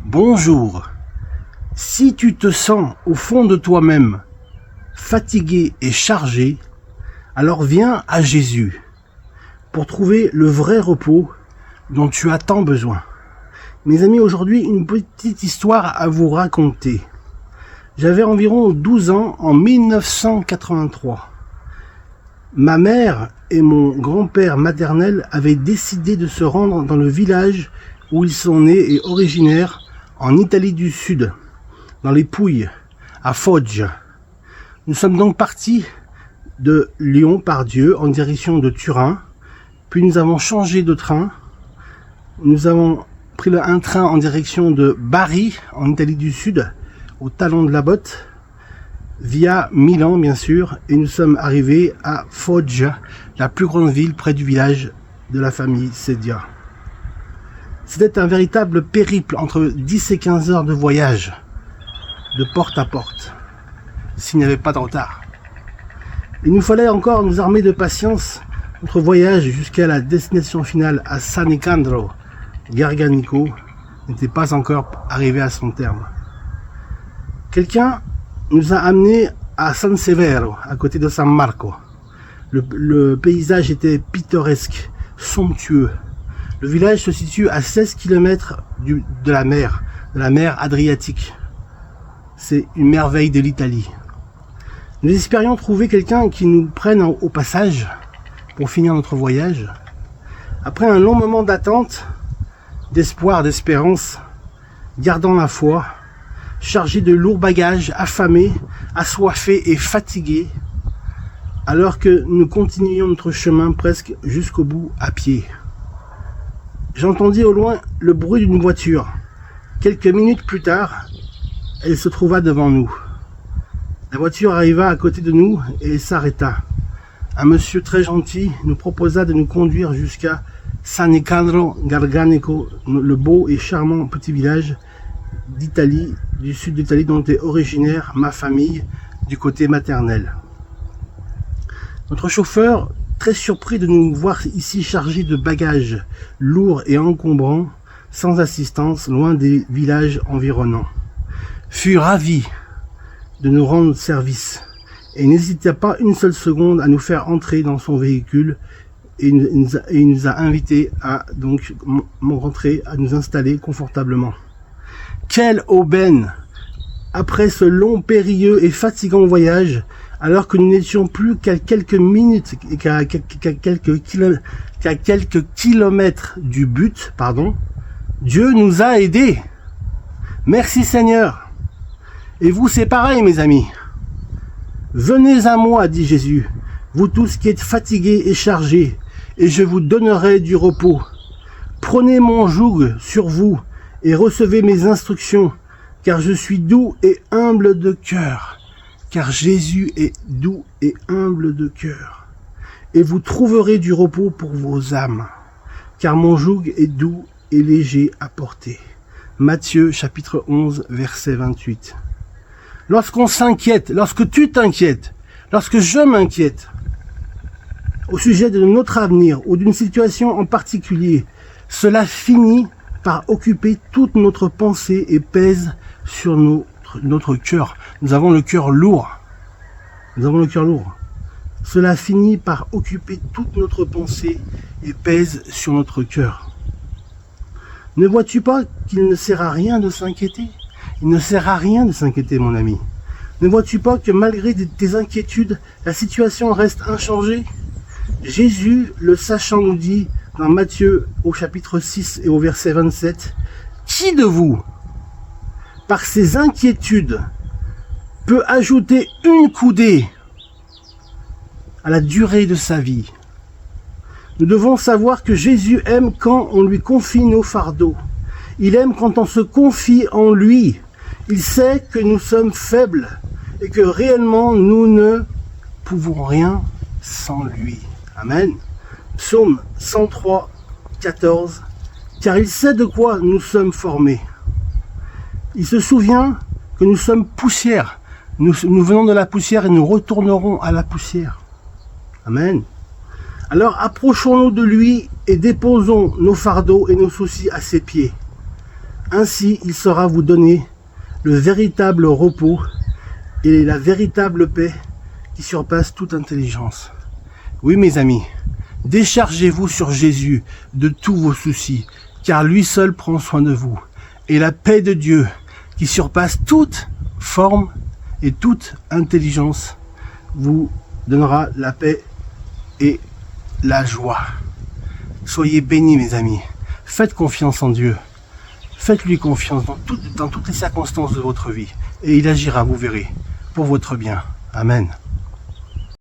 Bonjour. Si tu te sens au fond de toi-même fatigué et chargé, alors viens à Jésus pour trouver le vrai repos dont tu as tant besoin. Mes amis, aujourd'hui, une petite histoire à vous raconter. J'avais environ 12 ans en 1983. Ma mère et mon grand-père maternel avaient décidé de se rendre dans le village où ils sont nés et originaires en Italie du Sud, dans les Pouilles, à Foggia. Nous sommes donc partis de Lyon par Dieu en direction de Turin, puis nous avons changé de train. Nous avons pris un train en direction de Bari, en Italie du Sud, au talon de la botte, via Milan bien sûr, et nous sommes arrivés à Foggia, la plus grande ville près du village de la famille Sedia. C'était un véritable périple entre 10 et 15 heures de voyage, de porte à porte, s'il n'y avait pas de retard. Il nous fallait encore nous armer de patience. Notre voyage jusqu'à la destination finale à San Nicandro Garganico n'était pas encore arrivé à son terme. Quelqu'un nous a amenés à San Severo, à côté de San Marco. Le paysage était pittoresque, somptueux. Le village se situe à 16 km de la mer Adriatique. C'est une merveille de l'Italie. Nous espérions trouver quelqu'un qui nous prenne au passage pour finir notre voyage. Après un long moment d'attente, d'espoir, d'espérance, gardant la foi, chargé de lourds bagages, affamés, assoiffés et fatigués, alors que nous continuions notre chemin presque jusqu'au bout à pied. J'entendis au loin le bruit d'une voiture. Quelques minutes plus tard, elle se trouva devant nous. La voiture arriva à côté de nous et s'arrêta. Un monsieur très gentil nous proposa de nous conduire jusqu'à San Nicandro Garganico, le beau et charmant petit village d'Italie, du sud d'Italie, dont est originaire ma famille du côté maternel. Notre chauffeur, très surpris de nous voir ici chargés de bagages lourds et encombrants, sans assistance, loin des villages environnants, fut ravi de nous rendre service et n'hésita pas une seule seconde à nous faire entrer dans son véhicule et il nous a invités à donc rentrer, à nous installer confortablement. Quelle aubaine! Après ce long, périlleux et fatigant voyage, alors que nous n'étions plus qu'à quelques minutes et qu'à quelques kilomètres du but, Dieu nous a aidés. Merci Seigneur. Et vous, c'est pareil, mes amis. Venez à moi, dit Jésus, vous tous qui êtes fatigués et chargés, et je vous donnerai du repos. Prenez mon joug sur vous et recevez mes instructions, car je suis doux et humble de cœur. Car Jésus est doux et humble de cœur. Et vous trouverez du repos pour vos âmes, car mon joug est doux et léger à porter. Matthieu chapitre 11, verset 28. Lorsqu'on s'inquiète, lorsque tu t'inquiètes, lorsque je m'inquiète au sujet de notre avenir ou d'une situation en particulier, cela finit par occuper toute notre pensée et pèse sur notre cœur. Nous avons le cœur lourd. Cela finit par occuper toute notre pensée et pèse sur notre cœur. Ne vois-tu pas qu'il ne sert à rien de s'inquiéter? Il ne sert à rien de s'inquiéter, mon ami. Ne vois-tu pas que malgré tes inquiétudes, la situation reste inchangée? Jésus, le sachant, nous dit dans Matthieu au chapitre 6 et au verset 27, « Qui de vous, par ses inquiétudes, peut ajouter une coudée à la durée de sa vie ?» Nous devons savoir que Jésus aime quand on lui confie nos fardeaux. Il aime quand on se confie en lui. Il sait que nous sommes faibles et que réellement nous ne pouvons rien sans lui. Amen. Psaume 103, 14. Car il sait de quoi nous sommes formés. Il se souvient que nous sommes poussière. Nous venons de la poussière et nous retournerons à la poussière. Amen. Alors approchons-nous de lui et déposons nos fardeaux et nos soucis à ses pieds. Ainsi, il saura vous donner le véritable repos et la véritable paix qui surpasse toute intelligence. Oui, mes amis, déchargez-vous sur Jésus de tous vos soucis, car lui seul prend soin de vous. Et la paix de Dieu, qui surpasse toute forme et toute intelligence, vous donnera la paix et la joie. Soyez bénis, mes amis. Faites confiance en Dieu. Faites-lui confiance dans toutes les circonstances de votre vie. Et il agira, vous verrez, pour votre bien. Amen.